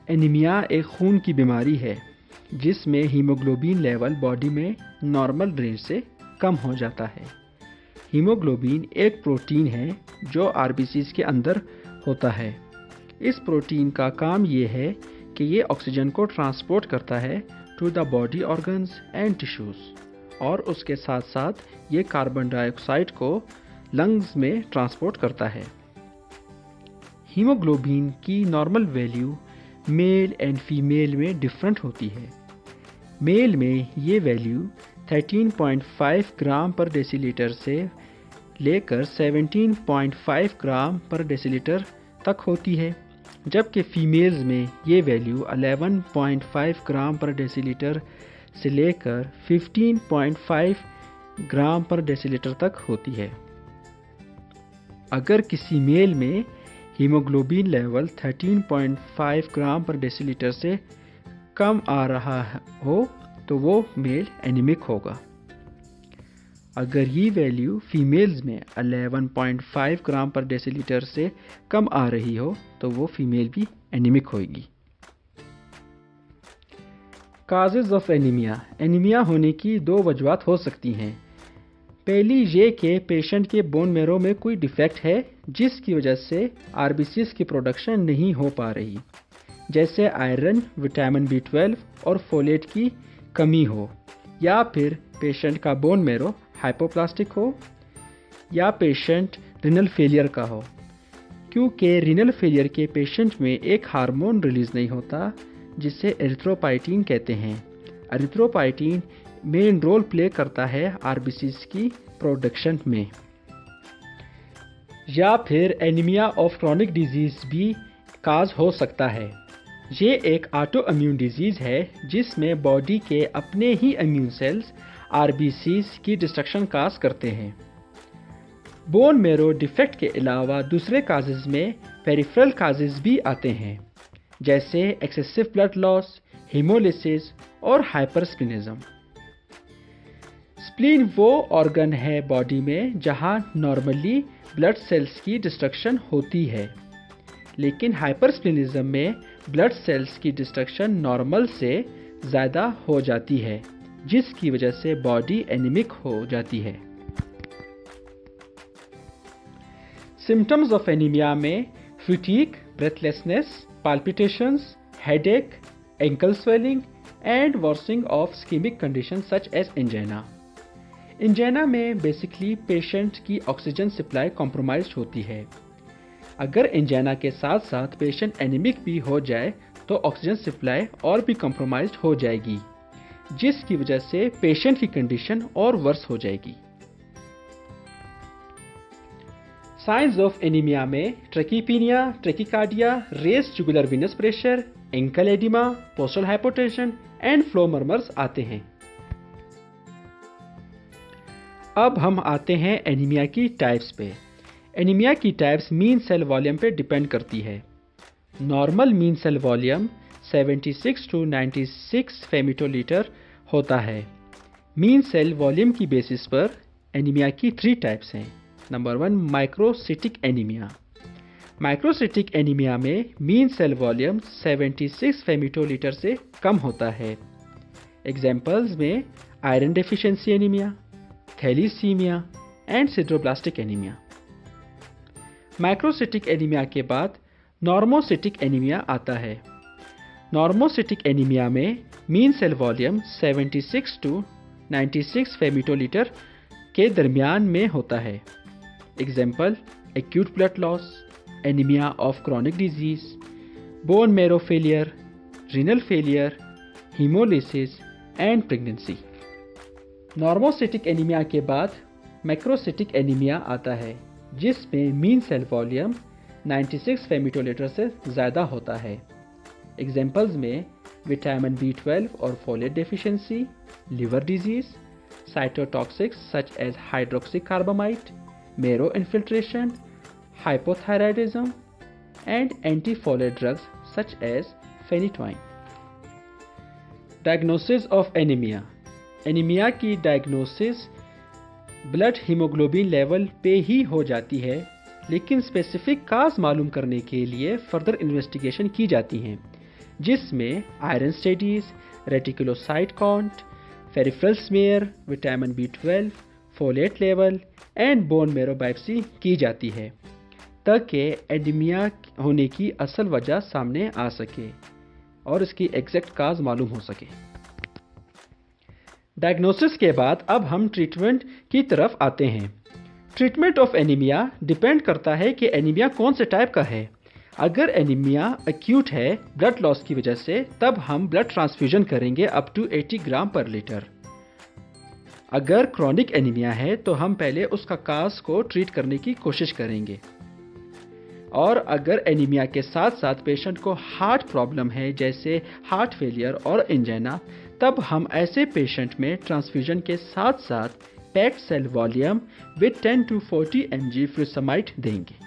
Anaemia एक खून की बीमारी है जिसमें हीमोग्लोबिन लेवल बॉडी में नॉर्मल रेंज से कम हो जाता है। हीमोग्लोबिन एक प्रोटीन है जो आरबीसीज के अंदर होता है। इस प्रोटीन का काम ये है कि ये ऑक्सीजन को ट्रांसपोर्ट करता है to the body organs and tissues और उसके साथ साथ ये कार्बन डाइऑक्साइड को लंग्स में ट्रांसपोर्ट करता है। हीमोग्लोबिन की normal value male and female में डिफरेंट होती है। मेल में ये वैल्यू 13.5 ग्राम पर डेसीलीटर से लेकर 17.5 ग्राम पर डेसीलीटर तक होती है, जबकि फीमेल्स में ये वैल्यू 11.5 ग्राम पर डेसीलीटर से लेकर 15.5 ग्राम पर डेसीलीटर तक होती है। अगर किसी मेल में हीमोग्लोबिन लेवल 13.5 ग्राम पर डेसीलीटर से कम आ रहा हो तो वो मेल एनीमिक होगा। अगर ये वैल्यू फीमेल्स में 11.5 ग्राम पर डेसीलीटर से कम आ रही हो तो वो फीमेल भी एनीमिक होगी। Causes of anaemia. एनीमिया होने की दो वजूहत हो सकती हैं। पहली ये कि पेशेंट के बोन मैरो में कोई डिफेक्ट है जिसकी वजह से आरबीसीज की प्रोडक्शन नहीं हो पा रही, जैसे आयरन, विटामिन B12 और फोलेट की कमी हो, या फिर पेशेंट का बोन मैरो हाइपोप्लास्टिक हो, या पेशेंट रिनल फेलियर का हो। क्योंकि रिनल फेलियर के पेशेंट में एक हार्मोन रिलीज नहीं होता जिसे एरिथ्रोपाइटिन कहते हैं। एरिथ्रोपाइटिन मेन रोल प्ले करता है आरबीसीज की प्रोडक्शन में। या फिर एनीमिया ऑफ क्रॉनिक डिजीज भी काज हो सकता है। ये एक ऑटो इम्यून डिजीज है जिसमें बॉडी के अपने ही इम्यून सेल्स आरबीसीज की डिस्ट्रक्शन काज करते हैं। बोन मैरो डिफेक्ट के अलावा दूसरे काजेज में पेरिफेरल काजेज भी आते हैं, जैसे एक्सेसिव ब्लड लॉस, हीमोलिसिस और हाइपरस्प्लिनिज्म। स्प्लीन वो ऑर्गन है बॉडी में जहां नॉर्मली ब्लड सेल्स की डिस्ट्रक्शन होती है, लेकिन हाइपरस्प्लिनिज्म में ब्लड सेल्स की डिस्ट्रक्शन नॉर्मल से ज़्यादा हो जाती है, जिसकी वजह से बॉडी एनीमिक हो जाती है। सिम्टम्स ऑफ एनीमिया में fatigue, breathlessness, palpitations, headache, ankle swelling and worsening of ischemic conditions such as angina. Angina में बेसिकली पेशेंट की ऑक्सीजन सप्लाई कॉम्प्रोमाइज होती है। अगर एंजाइना के साथ साथ पेशेंट एनीमिक भी हो जाए तो ऑक्सीजन सप्लाई और भी कॉम्प्रोमाइज हो जाएगी, जिसकी वजह से पेशेंट की कंडीशन और वर्स हो जाएगी। साइंस ऑफ एनीमिया में tachypnoea, tachycardia, raised jugular venous pressure, ankle oedema, postural hypotension and flow murmurs आते हैं। अब हम आते हैं एनीमिया की टाइप्स पे। एनीमिया की टाइप्स मीन सेल वॉल्यूम पे डिपेंड करती है। Normal mean cell volume 76 to 96 femtolitre होता है। मीन सेल वॉल्यूम की बेसिस पर एनीमिया की 3 टाइप्स हैं। Number 1, microcytic anaemia. Microcytic anaemia में मीन सेल वॉल्यूम 76 फेमिटोलीटर से कम होता है। एग्जाम्पल्स में iron deficiency anaemia, thalassaemia and sideroblastic anaemia. Microcytic anaemia के बाद नॉर्मोसिटिक एनीमिया आता है। नॉर्मोसिटिक एनीमिया में मीन सेल वॉल्यूम 76 to 96 फेमिटोलीटर के दरमियान में होता है। Example acute blood loss, anaemia of chronic disease, bone marrow failure, renal failure, haemolysis and pregnancy. Normocytic anaemia के बाद मैक्रोसिटिक एनीमिया आता है, जिसमें मीन सेल वॉल्यूम 96 फेमिटोलीटर से ज़्यादा होता है। एग्जाम्पल्स में विटामिन B12 और folate deficiency, liver disease, cytotoxics such as hydroxycarbamide, marrow infiltration, hypothyroidism and anti-folate drugs such as phenytoin. Diagnosis of anemia. Anaemia की डायग्नोसिस ब्लड हीमोग्लोबिन लेवल पे ही हो जाती है, लेकिन स्पेसिफिक काज मालूम करने के लिए फर्दर इन्वेस्टिगेशन की जाती हैं, जिसमें iron studies, reticulocyte count, peripheral smear, vitamin B12, folate level and bone marrow biopsy की जाती है ताकि एनीमिया होने की असल वजह सामने आ सके और इसकी एग्जैक्ट काज मालूम हो सके। डायग्नोसिस के बाद अब हम ट्रीटमेंट की तरफ आते हैं। ट्रीटमेंट ऑफ एनीमिया डिपेंड करता है कि एनीमिया कौन से टाइप का है। अगर एनीमिया एक्यूट है ब्लड लॉस की वजह से, तब हम ब्लड ट्रांसफ्यूजन करेंगे अप टू 80 ग्राम पर लीटर। अगर क्रॉनिक एनीमिया है तो हम पहले उसका काज को ट्रीट करने की कोशिश करेंगे। और अगर एनीमिया के साथ साथ पेशेंट को हार्ट प्रॉब्लम है जैसे हार्ट फेलियर और एंजाइना, तब हम ऐसे पेशेंट में ट्रांसफ्यूजन के साथ साथ packed cell volume with 10 to 40 mg furosemide देंगे।